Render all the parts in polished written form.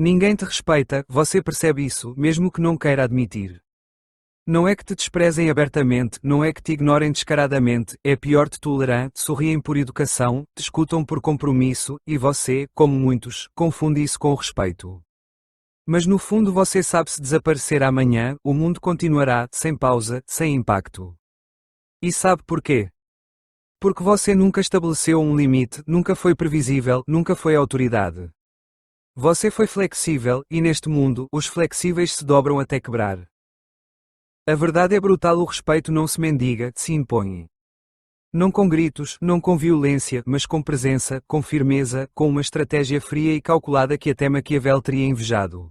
Ninguém te respeita, você percebe isso, mesmo que não queira admitir. Não é que te desprezem abertamente, não é que te ignorem descaradamente, é pior te toleram, sorriem por educação, te escutam por compromisso, e você, como muitos, confunde isso com o respeito. Mas no fundo você sabe se desaparecer amanhã, o mundo continuará, sem pausa, sem impacto. E sabe porquê? Porque você nunca estabeleceu um limite, nunca foi previsível, nunca foi autoridade. Você foi flexível, e neste mundo, os flexíveis se dobram até quebrar. A verdade é brutal: o respeito não se mendiga, se impõe. Não com gritos, não com violência, mas com presença, com firmeza, com uma estratégia fria e calculada que até Maquiavel teria invejado.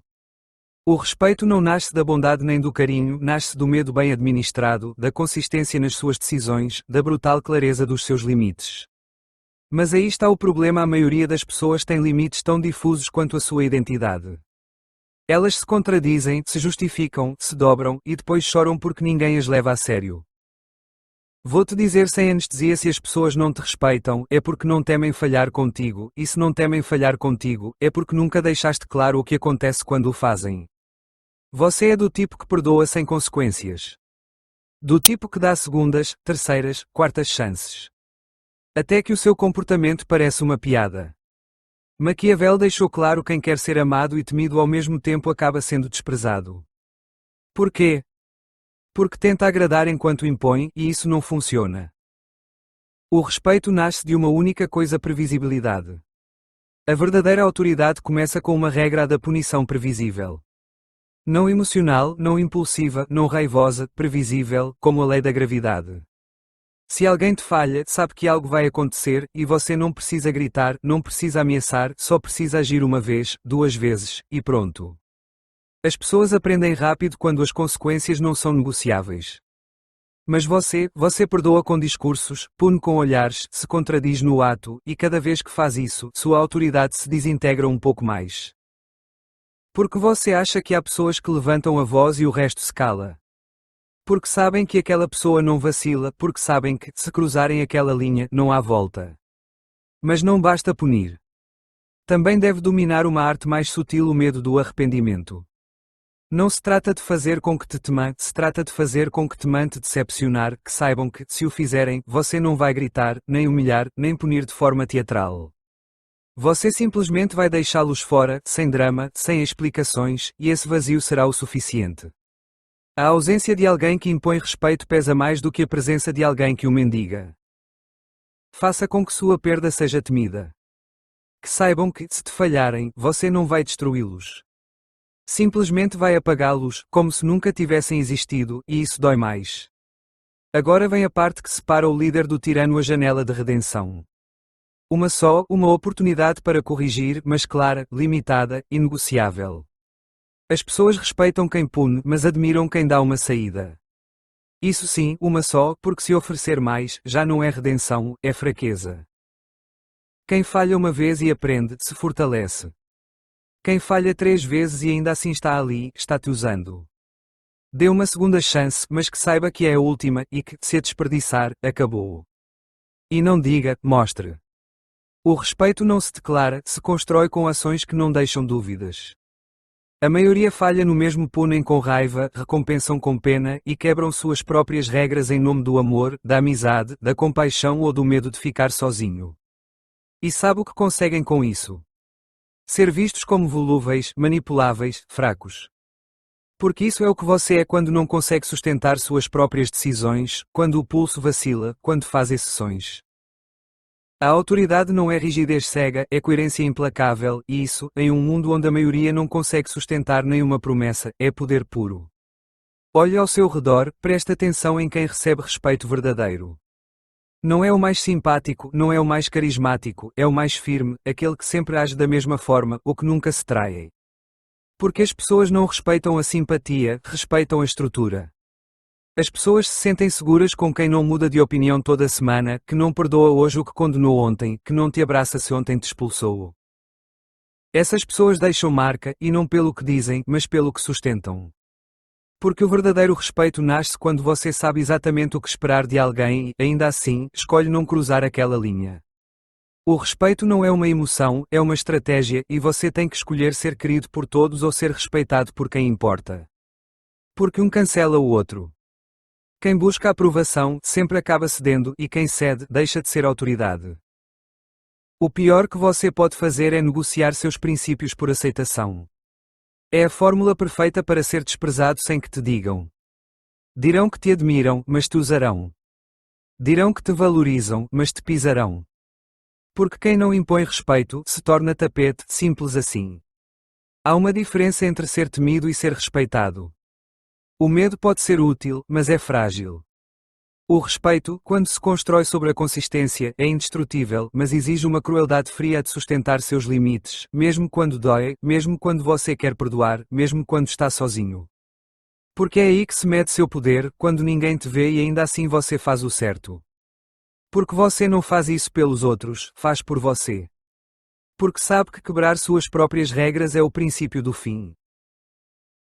O respeito não nasce da bondade nem do carinho, nasce do medo bem administrado, da consistência nas suas decisões, da brutal clareza dos seus limites. Mas aí está o problema: a maioria das pessoas tem limites tão difusos quanto a sua identidade. Elas se contradizem, se justificam, se dobram, e depois choram porque ninguém as leva a sério. Vou-te dizer sem anestesia: se as pessoas não te respeitam, é porque não temem falhar contigo, e se não temem falhar contigo, é porque nunca deixaste claro o que acontece quando o fazem. Você é do tipo que perdoa sem consequências. Do tipo que dá segundas, terceiras, quartas chances. Até que o seu comportamento parece uma piada. Maquiavel deixou claro: quem quer ser amado e temido ao mesmo tempo acaba sendo desprezado. Por quê? Porque tenta agradar enquanto impõe, e isso não funciona. O respeito nasce de uma única coisa: previsibilidade. A verdadeira autoridade começa com uma regra da punição previsível. Não emocional, não impulsiva, não raivosa, previsível, como a lei da gravidade. Se alguém te falha, sabe que algo vai acontecer, e você não precisa gritar, não precisa ameaçar, só precisa agir uma vez, duas vezes, e pronto. As pessoas aprendem rápido quando as consequências não são negociáveis. Mas você perdoa com discursos, pune com olhares, se contradiz no ato, e cada vez que faz isso, sua autoridade se desintegra um pouco mais. Porque você acha que há pessoas que levantam a voz e o resto se cala. Porque sabem que aquela pessoa não vacila, porque sabem que, se cruzarem aquela linha, não há volta. Mas não basta punir. Também deve dominar uma arte mais sutil: o medo do arrependimento. Não se trata de fazer com que te temam, se trata de fazer com que temam te decepcionar, que saibam que, se o fizerem, você não vai gritar, nem humilhar, nem punir de forma teatral. Você simplesmente vai deixá-los fora, sem drama, sem explicações, e esse vazio será o suficiente. A ausência de alguém que impõe respeito pesa mais do que a presença de alguém que o mendiga. Faça com que sua perda seja temida. Que saibam que, se te falharem, você não vai destruí-los. Simplesmente vai apagá-los, como se nunca tivessem existido, e isso dói mais. Agora vem a parte que separa o líder do tirano: a janela de redenção. Uma oportunidade para corrigir, mas clara, limitada, inegociável. As pessoas respeitam quem pune, mas admiram quem dá uma saída. Isso sim, uma só, porque se oferecer mais, já não é redenção, é fraqueza. Quem falha uma vez e aprende, se fortalece. Quem falha 3 vezes e ainda assim está ali, está te usando. Dê uma segunda chance, mas que saiba que é a última, e que, se a desperdiçar, acabou. E não diga, mostre. O respeito não se declara, se constrói com ações que não deixam dúvidas. A maioria falha no mesmo: punem com raiva, recompensam com pena, e quebram suas próprias regras em nome do amor, da amizade, da compaixão ou do medo de ficar sozinho. E sabe o que conseguem com isso? Ser vistos como volúveis, manipuláveis, fracos. Porque isso é o que você é quando não consegue sustentar suas próprias decisões, quando o pulso vacila, quando faz exceções. A autoridade não é rigidez cega, é coerência implacável, e isso, em um mundo onde a maioria não consegue sustentar nenhuma promessa, é poder puro. Olhe ao seu redor, preste atenção em quem recebe respeito verdadeiro. Não é o mais simpático, não é o mais carismático, é o mais firme, aquele que sempre age da mesma forma, o que nunca se trai. Porque as pessoas não respeitam a simpatia, respeitam a estrutura. As pessoas se sentem seguras com quem não muda de opinião toda semana, que não perdoa hoje o que condenou ontem, que não te abraça se ontem te expulsou. Essas pessoas deixam marca, e não pelo que dizem, mas pelo que sustentam. Porque o verdadeiro respeito nasce quando você sabe exatamente o que esperar de alguém e, ainda assim, escolhe não cruzar aquela linha. O respeito não é uma emoção, é uma estratégia, e você tem que escolher ser querido por todos ou ser respeitado por quem importa. Porque um cancela o outro. Quem busca aprovação sempre acaba cedendo, e quem cede deixa de ser autoridade. O pior que você pode fazer é negociar seus princípios por aceitação. É a fórmula perfeita para ser desprezado sem que te digam. Dirão que te admiram, mas te usarão. Dirão que te valorizam, mas te pisarão. Porque quem não impõe respeito se torna tapete, simples assim. Há uma diferença entre ser temido e ser respeitado. O medo pode ser útil, mas é frágil. O respeito, quando se constrói sobre a consistência, é indestrutível, mas exige uma crueldade fria de sustentar seus limites, mesmo quando dói, mesmo quando você quer perdoar, mesmo quando está sozinho. Porque é aí que se mede seu poder, quando ninguém te vê e ainda assim você faz o certo. Porque você não faz isso pelos outros, faz por você. Porque sabe que quebrar suas próprias regras é o princípio do fim.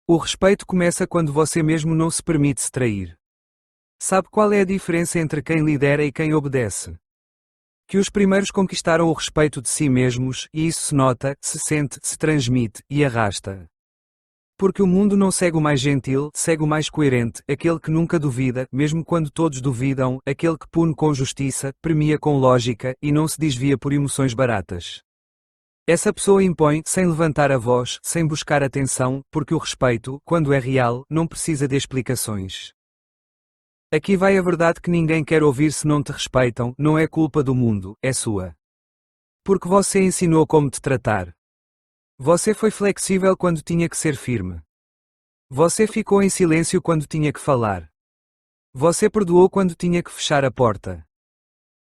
O respeito começa quando você mesmo não se permite se trair. Sabe qual é a diferença entre quem lidera e quem obedece? Que os primeiros conquistaram o respeito de si mesmos, e isso se nota, se sente, se transmite, e arrasta. Porque o mundo não segue o mais gentil, segue o mais coerente, aquele que nunca duvida, mesmo quando todos duvidam, aquele que pune com justiça, premia com lógica, e não se desvia por emoções baratas. Essa pessoa impõe, sem levantar a voz, sem buscar atenção, porque o respeito, quando é real, não precisa de explicações. Aqui vai a verdade que ninguém quer ouvir se não te respeitam, não é culpa do mundo, é sua. Porque você ensinou como te tratar. Você foi flexível quando tinha que ser firme. Você ficou em silêncio quando tinha que falar. Você perdoou quando tinha que fechar a porta.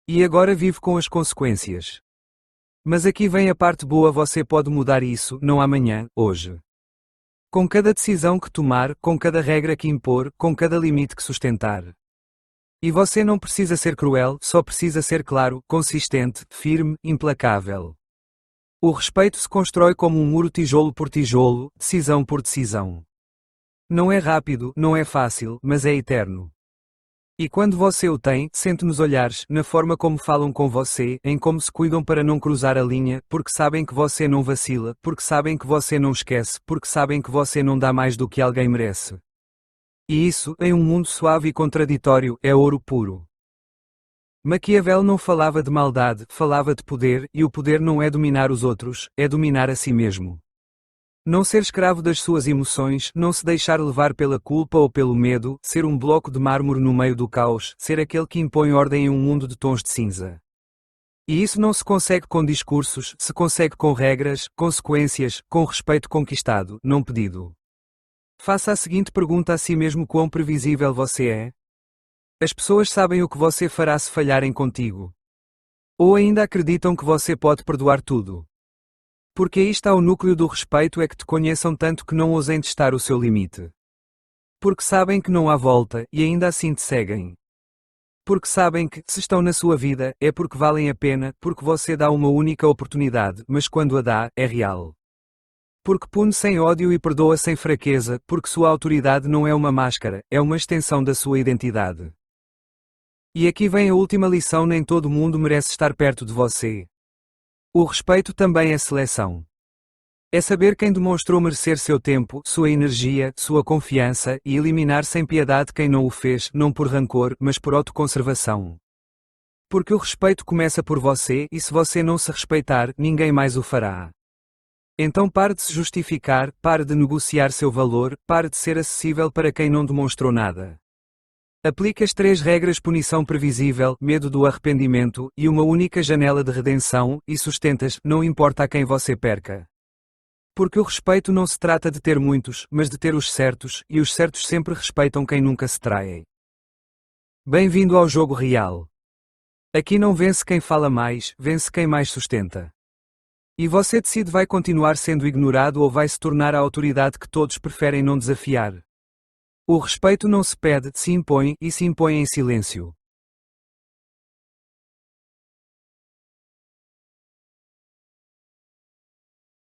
E agora vive com as consequências. Mas aqui vem a parte boa: você pode mudar isso, não amanhã, hoje. Com cada decisão que tomar, com cada regra que impor, com cada limite que sustentar. E você não precisa ser cruel, só precisa ser claro, consistente, firme, implacável. O respeito se constrói como um muro tijolo por tijolo, decisão por decisão. Não é rápido, não é fácil, mas é eterno. E quando você o tem, sente nos olhares, na forma como falam com você, em como se cuidam para não cruzar a linha, porque sabem que você não vacila, porque sabem que você não esquece, porque sabem que você não dá mais do que alguém merece. E isso, em um mundo suave e contraditório, é ouro puro. Maquiavel não falava de maldade, falava de poder, e o poder não é dominar os outros, é dominar a si mesmo. Não ser escravo das suas emoções, não se deixar levar pela culpa ou pelo medo, ser um bloco de mármore no meio do caos, ser aquele que impõe ordem em um mundo de tons de cinza. E isso não se consegue com discursos, se consegue com regras, consequências, com respeito conquistado, não pedido. Faça a seguinte pergunta a si mesmo: quão previsível você é? As pessoas sabem o que você fará se falharem contigo? Ou ainda acreditam que você pode perdoar tudo? Porque aí está o núcleo do respeito: é que te conheçam tanto que não ousem testar o seu limite. Porque sabem que não há volta, e ainda assim te seguem. Porque sabem que, se estão na sua vida, é porque valem a pena, porque você dá uma única oportunidade, mas quando a dá, é real. Porque pune sem ódio e perdoa sem fraqueza, porque sua autoridade não é uma máscara, é uma extensão da sua identidade. E aqui vem a última lição: nem todo mundo merece estar perto de você. O respeito também é seleção. É saber quem demonstrou merecer seu tempo, sua energia, sua confiança, e eliminar sem piedade quem não o fez, não por rancor, mas por autoconservação. Porque o respeito começa por você, e se você não se respeitar, ninguém mais o fará. Então pare de se justificar, pare de negociar seu valor, pare de ser acessível para quem não demonstrou nada. Aplique as 3 regras: punição previsível, medo do arrependimento, e uma única janela de redenção, e sustentas, não importa a quem você perca. Porque o respeito não se trata de ter muitos, mas de ter os certos, e os certos sempre respeitam quem nunca se trai. Bem-vindo ao jogo real. Aqui não vence quem fala mais, vence quem mais sustenta. E você decide: vai continuar sendo ignorado ou vai se tornar a autoridade que todos preferem não desafiar. O respeito não se pede, se impõe, e se impõe em silêncio.